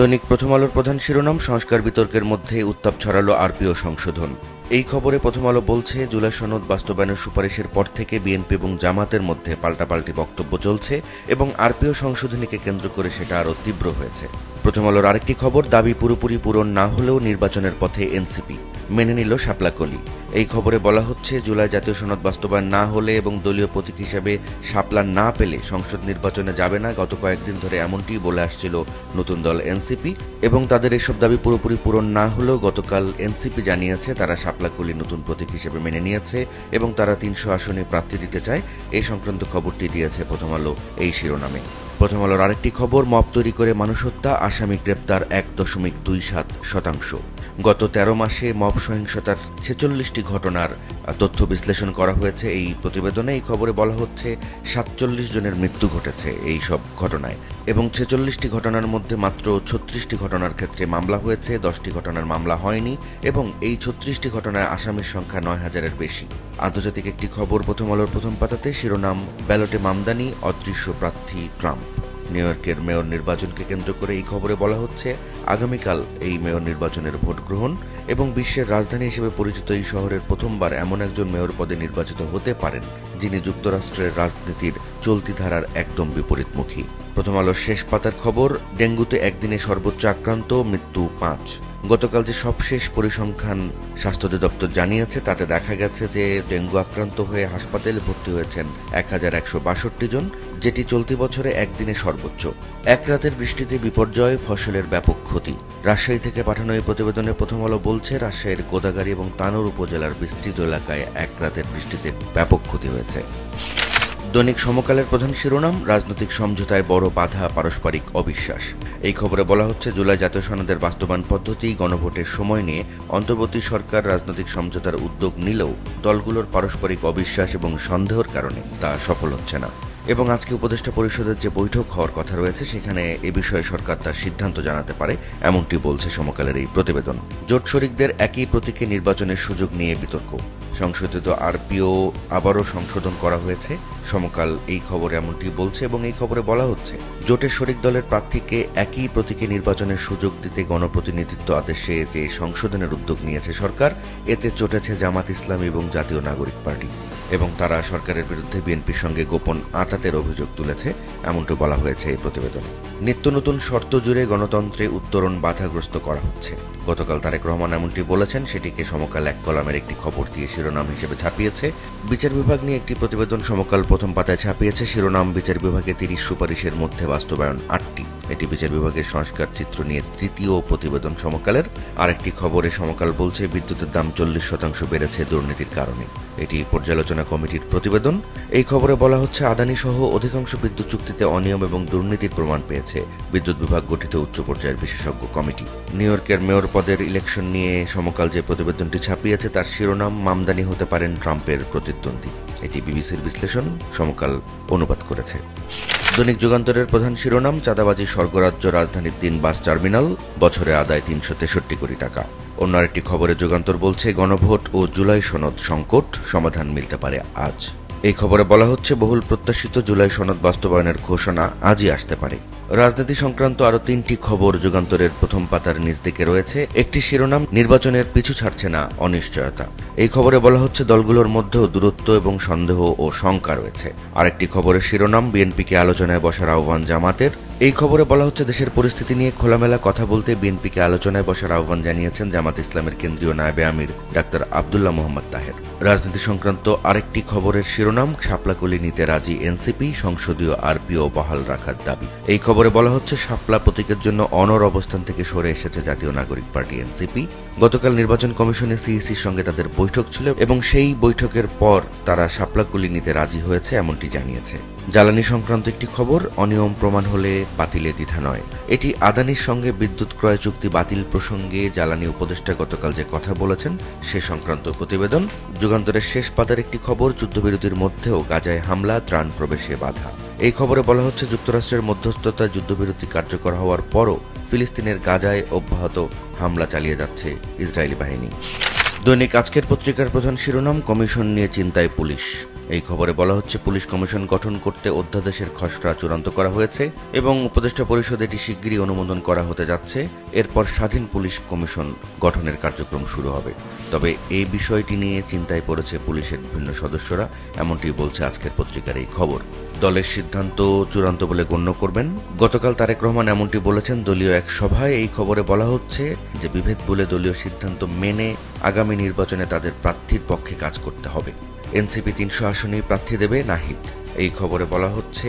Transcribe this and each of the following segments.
দৈনিক প্রথম আলোর প্রধান শিরোনাম, সংস্কার বিতর্কের মধ্যে উত্তাপ ছড়ালো আরপিও সংশোধন। এই খবরে প্রথম আলো বলছে, জুলাই সনদ বাস্তবায়নের সুপারিশের পর থেকে বিএনপি এবং জামাতের মধ্যে পাল্টাপাল্টি বক্তব্য চলছে এবং আরপিও সংশোধনীকে কেন্দ্র করে সেটা আরও তীব্র হয়েছে। প্রথম আলোর আরেকটি খবর, দাবি পুরোপুরি পূরণ না হলেও নির্বাচনের পথে এনসিপি, মেনে নিল শাপলা কলি। এই খবরে বলা হচ্ছে, জুলাই জাতীয় সনদ বাস্তবায়ন না হলে এবং দলীয় প্রতীক হিসেবে শাপলা না পেলে সংসদ নির্বাচনে যাবে না। গত কয়েকদিন ধরে এমনটি বলে আসছিল নতুন দল এনসিপি, এবং তাদের এসব দাবি পুরোপুরি পূরণ না হলেও গতকাল এনসিপি জানিয়েছে তারা শাপলা কলি নতুন প্রতীক হিসেবে মেনে নিয়েছে এবং তারা ৩০০ আসনে প্রার্থী দিতে চায়। এই সংক্রান্ত খবরটি দিয়েছে প্রথম আলো এই শিরোনামে। প্রথম আলোর আরেকটি খবর, মব তৈরি করে মানুষ হত্যা, আসামি গ্রেপ্তার ১.27%। গত ১৩ মাসে মব সহিংসতার ৪৬টি ঘটনার তথ্য বিশ্লেষণ করা হয়েছে এই প্রতিবেদনে। এই খবরে বলা হচ্ছে ৪৭ জনের মৃত্যু ঘটেছে এই সব ঘটনায় এবং ৪৬টি ঘটনার মধ্যে মাত্র ৩৬টি ঘটনার ক্ষেত্রে মামলা হয়েছে, 10টি ঘটনার মামলা হয়নি এবং এই ৩৬টি ঘটনায় আসামির সংখ্যা ৯,০০০-এর বেশি। আন্তর্জাতিক একটি খবর প্রথম আলোর প্রথম পাতাতে, শিরোনাম, ব্যালটে মামদানি, অদৃশ্য প্রার্থী ট্রাম্প। নিউ ইয়র্কের মেয়র নির্বাচনকে কেন্দ্র করে এই খবরে বলা হচ্ছে, আগামীকাল এই মেয়র নির্বাচনের ভোট গ্রহণ এবং বিশ্বের রাজধানী হিসেবে পরিচিত এই শহরের প্রথমবার এমন একজন মেয়র পদে নির্বাচিত হতে পারেন যিনি যুক্তরাষ্ট্রের রাজনীতির চলতি ধারার একদম বিপরীতমুখী। প্রথম আলোর শেষ পাতার খবর, ডেঙ্গুতে একদিনে সর্বোচ্চ আক্রান্ত, মৃত্যু ৫। গতকাল যে সবশেষ পরিসংখ্যান স্বাস্থ্য অধিদপ্তর জানিয়েছে তাতে দেখা গেছে যে ডেঙ্গু আক্রান্ত হয়ে হাসপাতালে ভর্তি হয়েছেন ১,১৬২ জন, যেটি চলতি বছরে একদিনে সর্বোচ্চ। এক রাতের বৃষ্টিতে বিপর্যয়, ফসলের ব্যাপক ক্ষতি। রাজশাহী থেকে পাঠানো এই প্রতিবেদনে প্রথম আলো বলছে, রাজশাহীর গোদাগাড়ী এবং তানোর উপজেলার বিস্তৃত এলাকায় এক রাতের বৃষ্টিতে ব্যাপক ক্ষতি হয়েছে। দৈনিক সমকালের প্রধান শিরোনাম, রাজনৈতিক সমঝোতায় বড় বাধা, পারস্পরিক অবিশ্বাস। এই খবরে বলা হচ্ছে, জুলাই জাতীয় সনদের বাস্তবায়ন পদ্ধতি, গণভোটের সময় নিয়ে অন্তর্বর্তী সরকার রাজনৈতিক সমঝোতার উদ্যোগ নিলেও দলগুলোর পারস্পরিক অবিশ্বাস এবং সন্দেহের কারণে তা সফল হচ্ছে না এবং আজকে উপদেষ্টা পরিষদের যে বৈঠক হওয়ার কথা রয়েছে সেখানে এ বিষয়ে সরকার তার সিদ্ধান্ত জানাতে পারে, এমনটি বলছে সমকালের এই প্রতিবেদন। জোট শরিকদের একই প্রতীকে নির্বাচনের সুযোগ নিয়ে বিতর্ক। সংশোধিত আরপিও আবারও সংশোধন করা হয়েছে, সমকাল এই খবরে এমনটি বলছে এবং এই খবরে বলা হচ্ছে, জোটের শরিক দলের প্রার্থীকে একই প্রতীকে নির্বাচনের সুযোগ দিতে গণপ্রতিনিধিত্ব আদেশে যে সংশোধনের উদ্যোগ নিয়েছে সরকার, এতে চটেছে জামাত ইসলামী এবং জাতীয় নাগরিক পার্টি এবং তারা সরকারের বিরুদ্ধে বিএনপির সঙ্গে গোপন আঁতাতের অভিযোগ তুলেছে, এমনটি বলা হয়েছে এই প্রতিবেদনে। নিত্য নতুন শর্ত জুড়ে গণতন্ত্রে উত্তরণ বাধাগ্রস্ত করা হচ্ছে। গতকাল তারেক রহমান এমনটি বলেছেন, সেটিকে সমকাল এক কলামের একটি খবর দিয়ে শিরোনাম হিসেবে ছাপিয়েছে। বিচার বিভাগ নিয়ে একটি প্রতিবেদন সমকাল প্রথম পাতায় ছাপিয়েছে, শিরোনাম, বিচার বিভাগে ৩০ সুপারিশের মধ্যে বাস্তবায়ন ৮টি। এটি বিচার বিভাগের সংস্কার চিত্র নিয়ে তৃতীয় প্রতিবেদন সমকালের। আরেকটি খবরে সমকাল বলছে, বিদ্যুতের দাম 40% বেড়েছে দুর্নীতির কারণে। এটি পর্যালোচনা কমিটির প্রতিবেদন। এই খবরে বলা হচ্ছে, আদানি সহ অধিকাংশ বিদ্যুৎ চুক্তিতে অনিয়ম এবং দুর্নীতির প্রমাণ পেয়েছে বিদ্যুৎ বিভাগ গঠিত উচ্চ পর্যায়ের বিশেষজ্ঞ কমিটি। নিউ ইয়র্কের মেয়র পদের ইলেকশন নিয়ে সমকাল যে প্রতিবেদনটি ছাপিয়েছে তার শিরোনাম, মামদানি হতে পারেন ট্রাম্পের প্রতিদ্বন্দ্বী। এটি বিবিসির বিশ্লেষণ, সমকাল অনুবাদ করেছে। দৈনিক যুগান্তরের প্রধান শিরোনাম, চাঁদাবাজি স্বর্গরাজ্য রাজধানীর ৩ বাস টার্মিনাল, বছরে আদায় ৩৬৩ কোটি টাকা। অন্য আরেকটি খবরে যুগান্তর বলছে, গণভোট ও জুলাই সনদ সংকট, সমাধান মিলতে পারে আজ। এই খবরে বলা হচ্ছে, বহুল প্রত্যাশিত জুলাই সনদ বাস্তবায়নের ঘোষণা আজই আসতে পারে। রাজনীতি সংক্রান্ত আরও ৩টি খবর যুগান্তরের প্রথম পাতার নিচ দিকে রয়েছে। একটি শিরোনাম, নির্বাচনের পিছু ছাড়ছে না অনিশ্চয়তা। এই খবরে বলা হচ্ছে, দলগুলোর মধ্যেও দূরত্ব এবং সন্দেহ ও শঙ্কা রয়েছে। আরেকটি খবরের শিরোনাম, বিএনপিকে আলোচনায় বসার আহ্বান জামাতের। এই খবরে বলা হচ্ছে, দেশের পরিস্থিতি নিয়ে খোলামেলা কথা বলতে বিএনপিকে আলোচনায় বসার আহ্বান জানিয়েছেন জামাত ইসলামের কেন্দ্রীয় নায়েবে আমির ডাক্তার আব্দুল্লাহ মোহাম্মদ তাহের। রাজনীতি সংক্রান্ত আরেকটি খবরের শিরোনাম, শাপলাকলি নিতে রাজি এনসিপি, সংসদীয় আরপিও বহাল রাখার দাবি। এই খবরে বলা হচ্ছে, শাপলা প্রতীকের জন্য অনড় অবস্থান থেকে সরে এসেছে জাতীয় নাগরিক পার্টি এনসিপি। গতকাল নির্বাচন কমিশনে সিইসির সঙ্গে তাদের বৈঠক ছিল এবং সেই বৈঠকের পর তারা শাপলাকলি নিতে রাজি হয়েছে, এমনটি জানিয়েছে। জ্বালানি সংক্রান্ত একটি খবর, অনিয়ম প্রমাণ হলে বাতিলে দ্বিধা নয়। এটি আদানির সঙ্গে বিদ্যুৎ ক্রয় চুক্তি বাতিল প্রসঙ্গে জ্বালানি উপদেষ্টা গতকাল যে কথা বলেছেন সে সংক্রান্ত প্রতিবেদন। যুগান্তরের শেষ পাতার একটি খবর, যুদ্ধবিরতির মধ্যেও গাজায় হামলা, ত্রাণ প্রবেশে বাধা। এই খবরে বলা হচ্ছে, যুক্তরাষ্ট্রের মধ্যস্থতায় যুদ্ধবিরতি কার্যকর হওয়ার পরও ফিলিস্তিনের গাজায় অব্যাহত হামলা চালিয়ে যাচ্ছে ইসরায়েলি বাহিনী। দৈনিক আজকের পত্রিকার প্রধান শিরোনাম, কমিশন নিয়ে চিন্তায় পুলিশ। এই খবরে বলা হচ্ছে পুলিশ কমিশন গঠন করতে অধ্যাদেশের খসড়া চূড়ান্ত করা হয়েছে এবং উপদেষ্টা পরিষদে এটি শিগগিরই অনুমোদন করা হতে যাচ্ছে। এরপর স্বাধীন পুলিশ কমিশন গঠনের কার্যক্রম শুরু হবে। তবে এই বিষয়টি নিয়ে চিন্তায় পড়েছে পুলিশের বিভিন্ন সদস্যরা, এমনটি বলছে আজকের পত্রিকার এই খবর। দলের সিদ্ধান্ত চূড়ান্ত বলে গণ্য করবেন। গতকাল তারেক রহমান এমনটি বলেছেন দলীয় এক সভায়। এই খবরে বলা হচ্ছে যে বিভেদ বলে দলীয় সিদ্ধান্ত মেনে আগামী নির্বাচনে তাদের প্রার্থীর পক্ষে কাজ করতে হবে। এনসিপি 300 আসনেই প্রার্থী দেবে নাহিদ। এই খবরে বলা হচ্ছে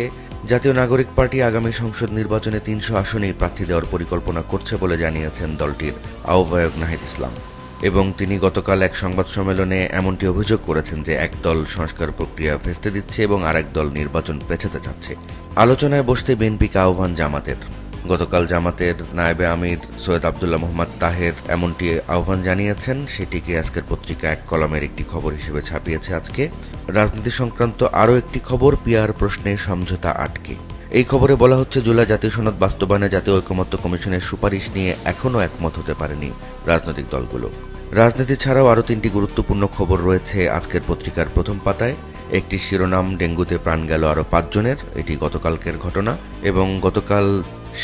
জাতীয় নাগরিক পার্টি আগামী সংসদ নির্বাচনে 300 আসনেই প্রার্থী দেওয়ার পরিকল্পনা করছে বলে জানিয়েছেন দলটির আহ্বায়ক নাহিদ ইসলাম। এবং তিনি গতকাল এক সংবাদ সম্মেলনে এমনটি অভিযোগ করেছেন যে এক দল সংস্কার প্রক্রিয়া ভেস্তে দিচ্ছে এবং আরেক দল নির্বাচন পেছাতে চাচ্ছে। আলোচনায় বসতে বিএনপিকে আহ্বান জামাতের। গতকাল জামাতের নায়েবে আমির সৈয়দ আবদুল্লাহ মোহাম্মদ তাহের এমনটি আহ্বান জানিয়েছেন। সেটিকে আজকের পত্রিকা এক কলামের একটি খবর হিসেবে ছাপিয়েছে আজকে। রাজনীতি সংক্রান্ত আরও একটি খবর, পিআর প্রশ্নে সমঝোতা আটকে। এই খবরে বলা হচ্ছে জুলাই জাতীয় সনদ বাস্তবায়নে জাতীয় ঐকমত্য কমিশনের সুপারিশ নিয়ে এখনও একমত হতে পারেনি রাজনৈতিক দলগুলো। রাজনীতি ছাড়াও আরও 3টি গুরুত্বপূর্ণ খবর রয়েছে আজকের পত্রিকার প্রথম পাতায়। একটি শিরোনাম, ডেঙ্গুতে প্রাণ গেল আরও 5 জনের। এটি গতকালকের ঘটনা এবং গতকাল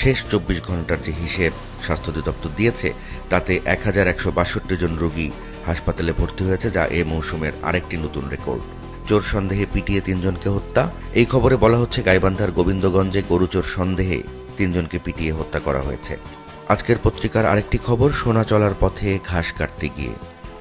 শেষ 24 ঘন্টার যে হিসেব স্বাস্থ্য অধিদপ্তর দিয়েছে তাতে 1162 জন রোগী হাসপাতালে ভর্তি হয়েছে, যা এ মৌসুমের আরেকটি নতুন রেকর্ড। চোর সন্দেহে পিটিয়ে 3 জনকে হত্যা। এই খবরে বলা হচ্ছে গাইবান্ধার গোবিন্দগঞ্জে গরু চোর সন্দেহে 3 জনকে পিটিয়ে হত্যা করা হয়েছে। আজকের পত্রিকার আরেকটি খবর, সোনা চলার পথে ঘাস কাটতে গিয়ে।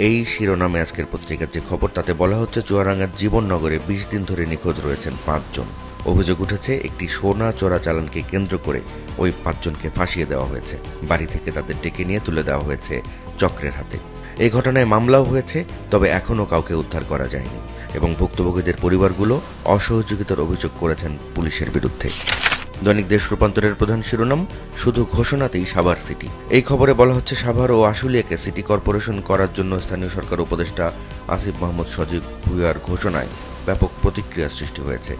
এই শিরোনামে আজকের পত্রিকার যে খবর তাতে বলা হচ্ছে চুয়াডাঙ্গার জীবননগরে 20 দিন ধরে নিখোঁজ রয়েছেন 5 জন। অভিযোগ উঠেছে একটি সোনা চোরাচালানকে কেন্দ্র করে ওই 5 জনকে ফাঁসিয়ে দেওয়া হয়েছে। বাড়ি থেকে তাদের ডেকে নিয়ে তুলে দেওয়া হয়েছে চক্রের হাতে। এই ঘটনায় মামলাও হয়েছে, তবে এখনও কাউকে উদ্ধার করা যায়নি এবং ভুক্তভোগীদের পরিবারগুলো অসহযোগিতার অভিযোগ করেছেন পুলিশের বিরুদ্ধে। দৈনিক দেশ রূপান্তরের প্রধান শিরোনাম, শুধু ঘোষণাতেই সাভার সিটি। এই খবরে বলা হচ্ছে সাভার ও আশুলিয়াকে সিটি কর্পোরেশন করার জন্য স্থানীয় সরকার উপদেষ্টা আসিফ মাহমুদ সজীব ভুঁইয়ার ঘোষণায় ব্যাপক প্রতিক্রিয়া সৃষ্টি হয়েছে।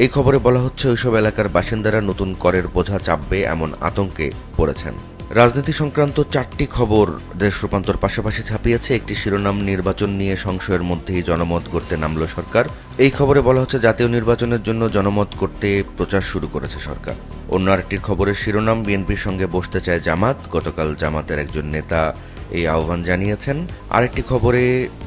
এই খবরে বলা হচ্ছে ওইসব এলাকার বাসিন্দারা নতুন করের বোঝা চাপবে এমন আতঙ্কে পড়েছেন। রাজনীতি সংক্রান্ত 4টি খবর দেশ রূপান্তর পাশাপাশি ছাপিয়েছে। একটি শিরোনাম, নির্বাচন নিয়ে সংশয়ের মধ্যেই জনমত গড়তে নামল সরকার। এই খবরে বলা হচ্ছে জাতীয় নির্বাচনের জন্য জনমত করতে প্রচার শুরু করেছে সরকার। অন্য আরেকটি খবরের শিরোনাম, বিএনপির সঙ্গে বসতে চায় জামাত। গতকাল জামাতের একজন নেতা এই আহ্বান জানিয়েছেন। আরেকটি খবরে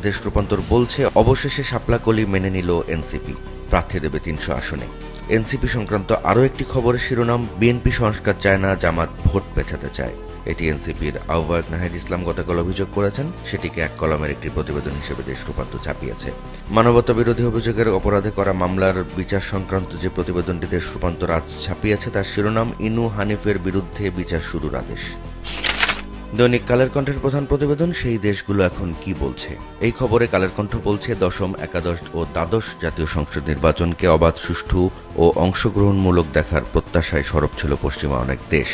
দেশ রূপান্তর বলছে অবশেষে শাপলাকলি মেনে নিল এনসিপি, প্রার্থী দেবে 300 আসনে। এনসিপি সংক্রান্ত আরও একটি খবরের শিরোনাম, বিএনপি সংস্কার চায় না, জামাত ভোট পেছাতে চায়। এটি এনসিপির আহ্বায়ক নাহিদ ইসলাম গতকাল অভিযোগ করেছেন। সেটিকে এক কলামের একটি প্রতিবেদন হিসেবে দেশ রূপান্তর ছাপিয়েছে। মানবতা বিরোধী অভিযোগের অপরাধে করা মামলার বিচার সংক্রান্ত যে প্রতিবেদনটি দেশ রূপান্তর আজ ছাপিয়েছে তার শিরোনাম, ইনু হানিফের বিরুদ্ধে বিচার শুরুর আদেশ। দৈনিক কালের কণ্ঠের প্রধান প্রতিবেদন, সেই দেশগুলো এখন কি বলছে। এই খবরে কালের কণ্ঠ বলছে দশম, একাদশ ও দ্বাদশ জাতীয় সংসদ নির্বাচনকে অবাধ, সুষ্ঠু ও অংশগ্রহণমূলক দেখার প্রত্যাশায় সরব ছিল পশ্চিমা অনেক দেশ।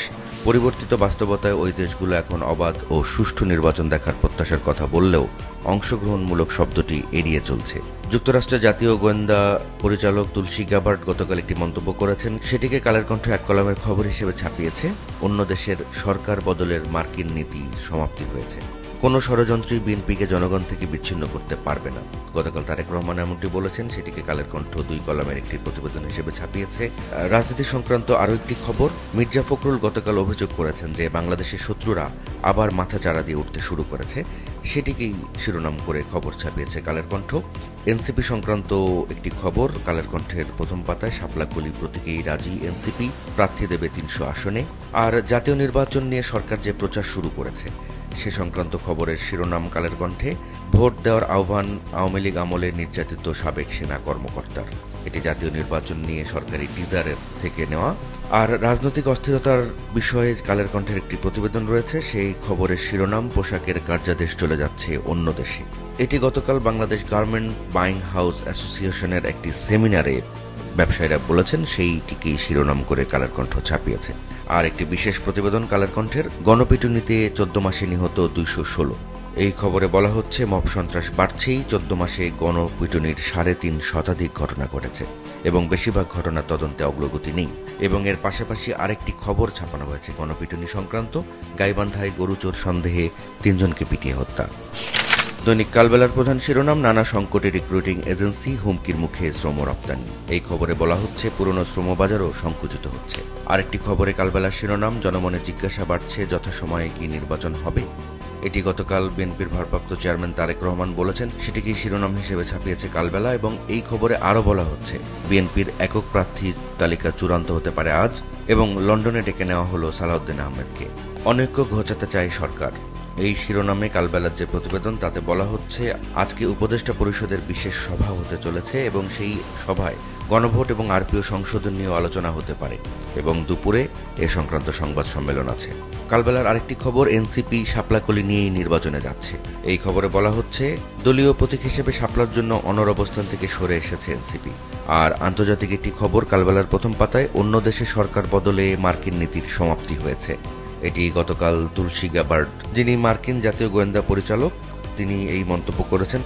পরিবর্তিত বাস্তবতায় ওই দেশগুলো এখন অবাধ ও সুষ্ঠু নির্বাচন দেখার প্রত্যাশার কথা বললেও অংশগ্রহণমূলক শব্দটি এড়িয়ে চলছে। যুক্তরাষ্ট্রের জাতীয় গোয়েন্দা পরিচালক তুলসী গ্যাবার্ড গতকাল একটি মন্তব্য করেছেন। সেটিকে কালের কণ্ঠ এক কলামের খবর হিসেবে ছাপিয়েছে। অন্য দেশের সরকার বদলের মার্কিন নীতি সমাপ্তি হয়েছে। কোনো ষড়যন্ত্রী বিএনপিকে জনগণ থেকে বিচ্ছিন্ন করতে পারবে না। গতকাল তারেক রহমান এমনটি বলেছেন। সেটিকে কালের কণ্ঠ 2 কলামের একটি প্রতিবেদন হিসেবে ছাপিয়েছে। রাজনীতি সংক্রান্ত আরও একটি খবর, মির্জা ফখরুল গতকাল অভিযোগ করেছেন যে বাংলাদেশের শত্রুরা আবার মাথা চাড়া দিয়ে উঠতে শুরু করেছে। সেটিকেই শিরোনাম করে খবর ছাপিয়েছে কালের কণ্ঠ। এনসিপি সংক্রান্ত একটি খবর কালের কণ্ঠের প্রথম পাতায়, শাপলাকলি প্রতীকেই রাজি এনসিপি, প্রার্থী দেবে 300 আসনে। আর জাতীয় নির্বাচন নিয়ে সরকার যে প্রচার শুরু করেছে সে সংক্রান্ত খবরের শিরোনাম কালের কণ্ঠে, ভোট দেওয়ার আহ্বান আওয়ামী লীগ আমলে নির্যাতিত সাবেক সেনা কর্মকর্তার। এটি জাতীয় নির্বাচন নিয়ে সরকারি টিজারের থেকে নেওয়া। আর রাজনৈতিক অস্থিরতার বিষয়ে কালের কণ্ঠের একটি প্রতিবেদন রয়েছে। সেই খবরের শিরোনাম, পোশাকের কার্যাদেশ চলে যাচ্ছে অন্য দেশে। এটি গতকাল বাংলাদেশ গার্মেন্ট বাইং হাউস অ্যাসোসিয়েশনের একটি সেমিনারে ব্যবসায়ীরা বলেছেন। সেইটিকেই শিরোনাম করে কালের কণ্ঠ ছাপিয়েছে। আর একটি বিশেষ প্রতিবেদন কালের কণ্ঠের, গণপিটুনিতে 14 মাসে নিহত 216। এই খবরে বলা হচ্ছে মব সন্ত্রাস বাড়ছেই। 14 মাসে গণপিটুনির 3.5 শতাধিক ঘটনা ঘটেছে এবং বেশিরভাগ ঘটনা তদন্তে অগ্রগতি নেই। এবং এর পাশাপাশি আরেকটি খবর ছাপানো হয়েছে গণপিটুনি সংক্রান্ত, গাইবান্ধায় গরু চোর সন্দেহে 3 জনকে পিটিয়ে হত্যা। দৈনিক কালবেলার প্রধান শিরোনাম, নানা সংকটে রিক্রুটিং এজেন্সি হুমকির মুখে শ্রম রপ্তানি। এই খবরে বলা হচ্ছে পুরনো শ্রমবাজারও সংকুচিত হচ্ছে। আরেকটি খবরে কালবেলার শিরোনাম, জনমনে জিজ্ঞাসা বাড়ছে যথাসময়ে কি নির্বাচন হবে। এটি গতকাল বিএনপির ভারপ্রাপ্ত চেয়ারম্যান তারেক রহমান বলেছেন, সেটিকেই শিরোনাম হিসেবে ছাপিয়েছে কালবেলা। এবং এই খবরে আরও বলা হচ্ছে বিএনপির একক প্রার্থী তালিকা চূড়ান্ত হতে পারে আজ, এবং লন্ডনে ডেকে নেওয়া হলো সালাউদ্দিন আহমেদকে। অনৈক্য ঘোচাতে চায় সরকার। এই শিরোনামে কালবেলার যে প্রতিবেদন, তাতে বলা হচ্ছে আজকে উপদেষ্টা পরিষদের বিশেষ সভা হতে চলেছে এবং সেই সভায় গণভোট এবং আরপিও সংশোধন নিয়ে আলোচনা হতে পারে, এবং দুপুরে এ সংক্রান্ত সংবাদ সম্মেলন আছে। কালবেলার আরেকটি খবর, এনসিপি শাপলাকলি নিয়েই নির্বাচনে যাচ্ছে। এই খবরে বলা হচ্ছে দলীয় প্রতীক হিসেবে শাপলার জন্য অনড় অবস্থান থেকে সরে এসেছে এনসিপি। আর আন্তর্জাতিক একটি খবর কালবেলার প্রথম পাতায়, অন্য দেশে সরকার বদলে মার্কিন নীতির সমাপ্তি হয়েছে। এটি গতকাল তুলসী গ্যাবার্ড, যিনি মার্কিন জাতীয় গোয়েন্দা পরিচালক, তিনি এই মন্তব্য করেছেন।